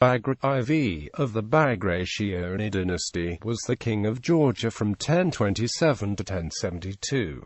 Bagrat IV of the Bagrationi dynasty was the king of Georgia from 1027 to 1072.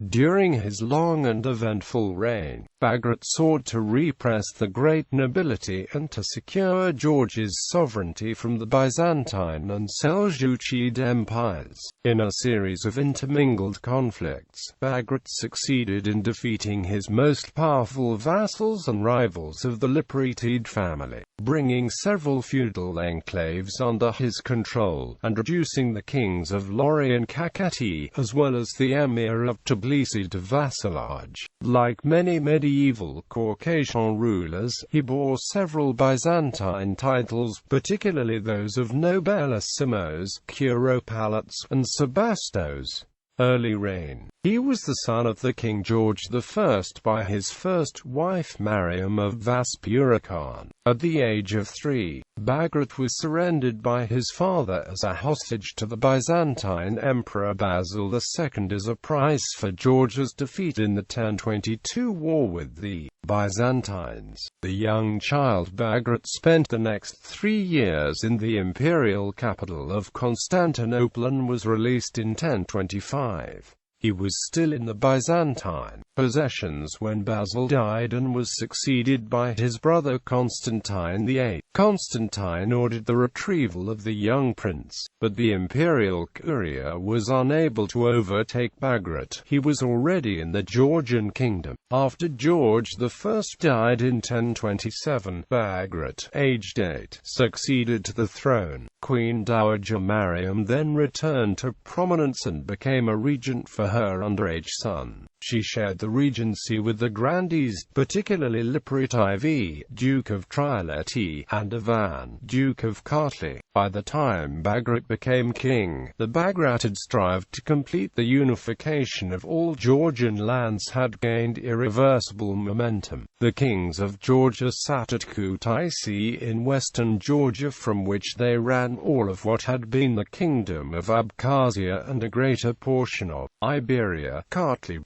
During his long and eventful reign, Bagrat sought to repress the great nobility and to secure Georgia's sovereignty from the Byzantine and Seljuqid empires. In a series of intermingled conflicts, Bagrat succeeded in defeating his most powerful vassals and rivals of the Liparitid family, bringing several feudal enclaves under his control, and reducing the kings of Lorri and Kakheti, as well as the emir of Tbilisi, to vassalage. Like many medieval Caucasian rulers, he bore several Byzantine titles, particularly those of nobelissimos, curopalates, and sebastos. Early reign. He was the son of the King George I by his first wife Mariam of Vaspurakan. At the age of 3, Bagrat was surrendered by his father as a hostage to the Byzantine Emperor Basil II as a price for Georgia's defeat in the 1022 war with the Byzantines. The young child Bagrat spent the next 3 years in the imperial capital of Constantinople and was released in 1025. He was still in the Byzantine possessions when Basil died and was succeeded by his brother Constantine VIII. Constantine ordered the retrieval of the young prince, but the imperial courier was unable to overtake Bagrat. He was already in the Georgian kingdom. After George I died in 1027, Bagrat, aged 8, succeeded to the throne. Queen Dowager Mariam then returned to prominence and became a regent for her underage son. She shared the regency with the grandees, particularly Liparitid IV, Duke of Tbilisi, and Ivan, Duke of Kartli. By the time Bagrat became king, the Bagratids strived to complete the unification of all Georgian lands had gained irreversible momentum. The kings of Georgia sat at Tbilisi in western Georgia, from which they ran all of what had been the kingdom of Abkhazia and a greater portion of Iberia. Kartli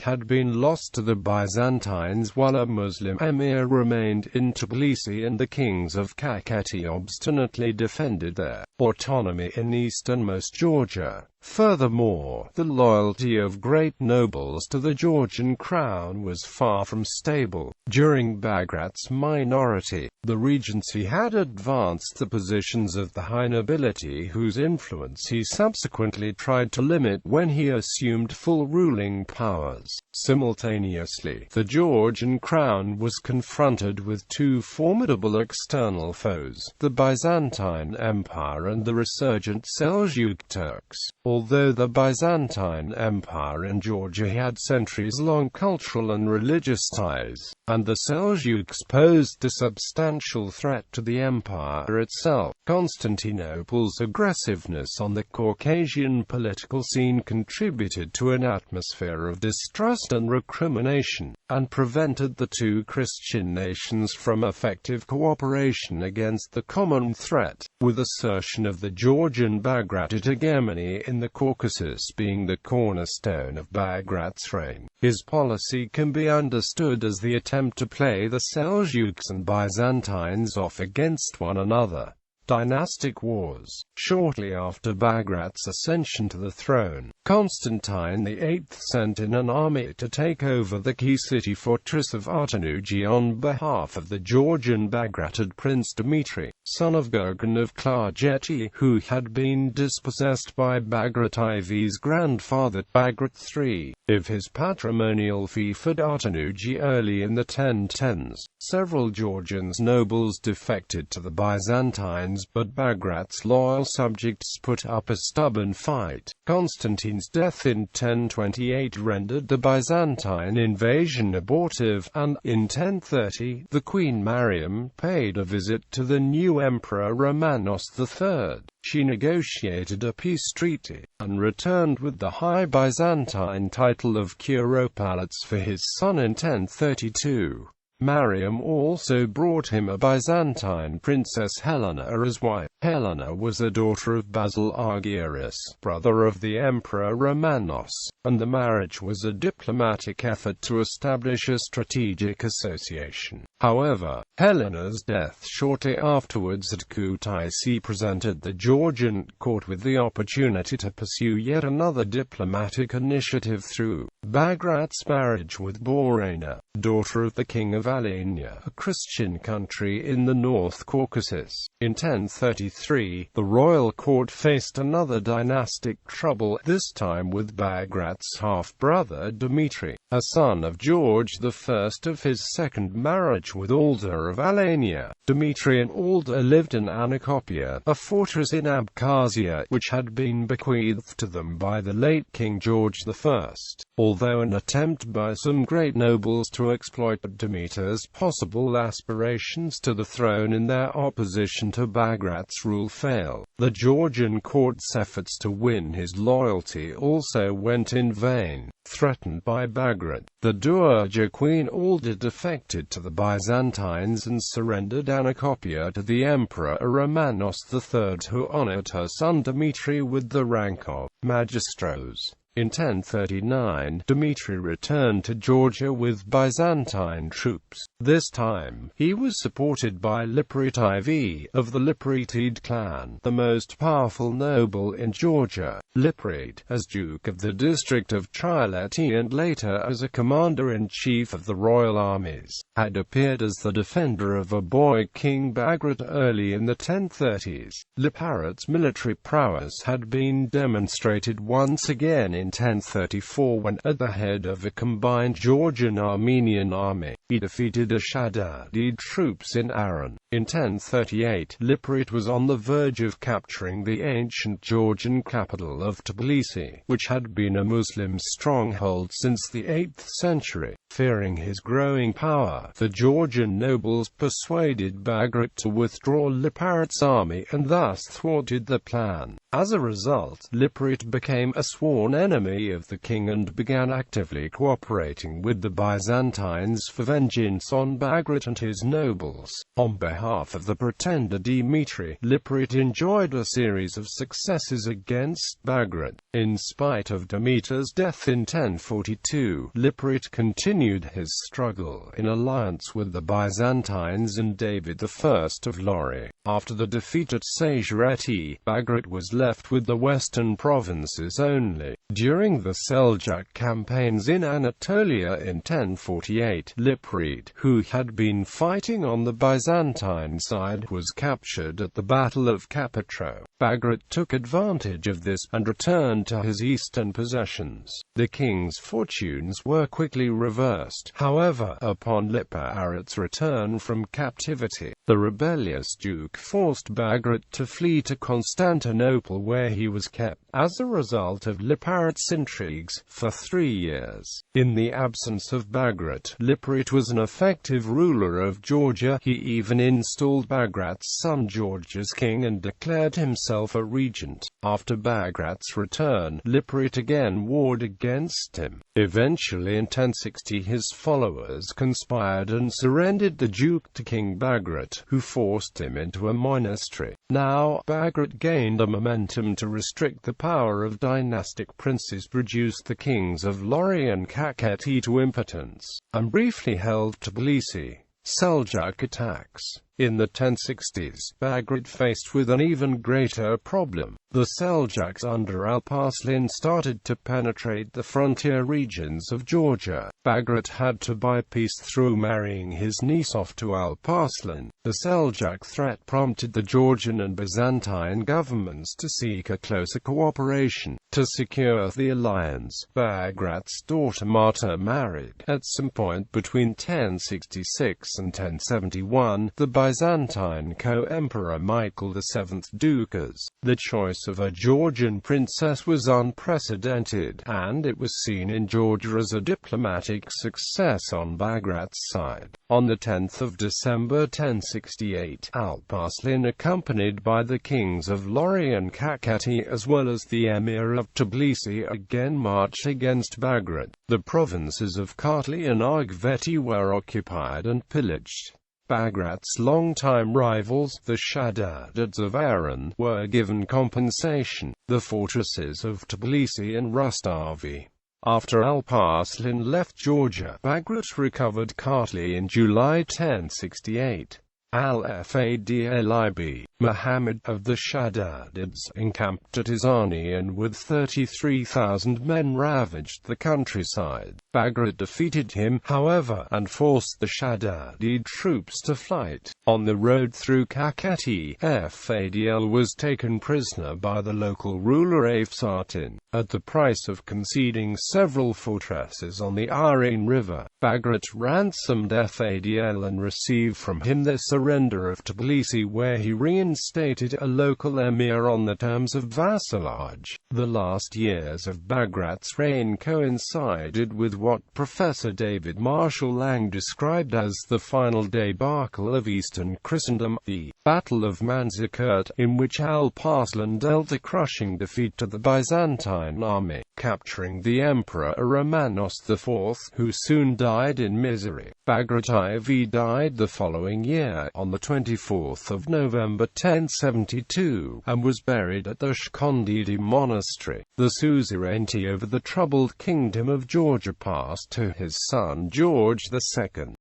had been lost to the Byzantines while a Muslim emir remained in Tbilisi, and the kings of Kakheti obstinately defended their autonomy in easternmost Georgia. Furthermore, the loyalty of great nobles to the Georgian crown was far from stable. During Bagrat's minority, the regency had advanced the positions of the high nobility, whose influence he subsequently tried to limit when he assumed full ruling powers. Simultaneously, the Georgian crown was confronted with two formidable external foes, the Byzantine Empire and the resurgent Seljuk Turks. Although the Byzantine Empire in Georgia had centuries-long cultural and religious ties, and the Seljuks posed a substantial threat to the empire itself, Constantinople's aggressiveness on the Caucasian political scene contributed to an atmosphere of distrust and recrimination, and prevented the two Christian nations from effective cooperation against the common threat, with assertion of the Georgian Bagratid hegemony in the Caucasus being the cornerstone of Bagrat's reign. His policy can be understood as the attempt to play the Seljuks and Byzantines off against one another. Dynastic wars. Shortly after Bagrat's ascension to the throne, Constantine VIII sent in an army to take over the key city fortress of Artanuji on behalf of the Georgian Bagratid prince Dmitry, son of Gurgen of Klarjeti, who had been dispossessed by Bagrat IV's grandfather, Bagrat III, of his patrimonial fief at Artanuji early in the 1010s. Several Georgian nobles defected to the Byzantines, but Bagrat's loyal subjects put up a stubborn fight. Constantine's death in 1028 rendered the Byzantine invasion abortive, and, in 1030, the Queen Mariam paid a visit to the new Emperor Romanos III. She negotiated a peace treaty, and returned with the High Byzantine title of curopalates for his son in 1032. Mariam also brought him a Byzantine princess Helena as wife. Helena was a daughter of Basil Argyris, brother of the Emperor Romanos, and the marriage was a diplomatic effort to establish a strategic association. However, Helena's death shortly afterwards at Kutaisi presented the Georgian court with the opportunity to pursue yet another diplomatic initiative through Bagrat's marriage with Borena, daughter of the king of Alania, a Christian country in the North Caucasus. In 1033, the royal court faced another dynastic trouble, this time with Bagrat's half-brother Dmitry, a son of George I of his second marriage with Alda of Alania. Dmitry and Alda lived in Anacopia, a fortress in Abkhazia, which had been bequeathed to them by the late King George I. Although an attempt by some great nobles to exploit Dmitry's possible aspirations to the throne in their opposition to Bagrat's rule failed, the Georgian court's efforts to win his loyalty also went in vain. Threatened by Bagrat, the Dowager Queen Alda defected to the Byzantines and surrendered Anacopia to the Emperor Romanos III, who honored her son Dmitry with the rank of magistros. In 1039, Dmitry returned to Georgia with Byzantine troops. This time, he was supported by Liparitid of the Liparitid clan, the most powerful noble in Georgia. Liparid, as Duke of the district of Tbilisi and later as a commander-in-chief of the royal armies, had appeared as the defender of a boy King Bagrat early in the 1030s. Liparit's military prowess had been demonstrated once again in 1034 when, at the head of a combined Georgian-Armenian army, he defeated Ashadadi troops in Aran. In 1038, Liparit was on the verge of capturing the ancient Georgian capital of Tbilisi, which had been a Muslim stronghold since the 8th century. Fearing his growing power, the Georgian nobles persuaded Bagrat to withdraw Liparit's army and thus thwarted the plan. As a result, Liparit became a sworn enemy of the king and began actively cooperating with the Byzantines for vengeance on Bagrat and his nobles. On behalf of the pretender Dmitry, Liparit enjoyed a series of successes against Bagrat. In spite of Dmitry's death in 1042, Liparit continued his struggle in alliance with the Byzantines and David I of Lorri. After the defeat at Sajreti, Bagrat was left with the western provinces only. During the Seljuk campaigns in Anatolia in 1048, Liparit, who had been fighting on the Byzantine side, was captured at the Battle of Kapetro. Bagrat took advantage of this and returned to his eastern possessions. The king's fortunes were quickly reversed, however, upon Liparit's return from captivity. The rebellious duke forced Bagrat to flee to Constantinople, where he was kept, as a result of Liparit's intrigues, for 3 years. In the absence of Bagrat, Liparit was an effective ruler of Georgia. He even installed Bagrat's son George as king and declared himself a regent. After Bagrat's return, Liparit again warred against him. Eventually in 1060 his followers conspired and surrendered the duke to King Bagrat, who forced him into a monastery. Now, Bagrat gained a momentum to restrict the power of dynastic princes, reduced the kings of Lorri and Kakheti to impotence, and briefly held Tbilisi. Seljuk attacks. In the 1060s, Bagrat faced with an even greater problem. The Seljuks under Alparslan started to penetrate the frontier regions of Georgia. Bagrat had to buy peace through marrying his niece off to Alparslan. The Seljuk threat prompted the Georgian and Byzantine governments to seek a closer cooperation. To secure the alliance, Bagrat's daughter Marta married. At some point between 1066 and 1071, the Byzantine co-emperor Michael VII Dukas. The choice of a Georgian princess was unprecedented, and it was seen in Georgia as a diplomatic success on Bagrat's side. On 10 December 1068, Alp-Arslan, accompanied by the kings of Lorri and Kakheti as well as the emir of Tbilisi, again marched against Bagrat. The provinces of Kartli and Kakheti were occupied and pillaged. Bagrat's longtime rivals, the Shaddadids of Iran, were given compensation. The fortresses of Tbilisi and Rustavi. After Alp-Arslan left Georgia, Bagrat recovered Kartli in July 1068. Al-Fadl Muhammad of the Shaddadids encamped at Izani and with 33,000 men ravaged the countryside. Bagrat defeated him, however, and forced the Shaddadid troops to flight. On the road through Kakheti, Fadl was taken prisoner by the local ruler Afsatin, at the price of conceding several fortresses on the Arin River. Bagrat ransomed Fadl and received from him the surrender of Tbilisi, where he reinstated a local emir on the terms of vassalage. The last years of Bagrat's reign coincided with what Professor David Marshall Lang described as the final debacle of Eastern Christendom, the Battle of Manzikert, in which Alp-Arslan dealt a crushing defeat to the Byzantine army, capturing the emperor Romanos IV, who soon died in misery. Bagrat IV died the following year, on 24 November 1072, and was buried at the Shkondidi monastery. The suzerainty over the troubled kingdom of Georgia passed to his son George II.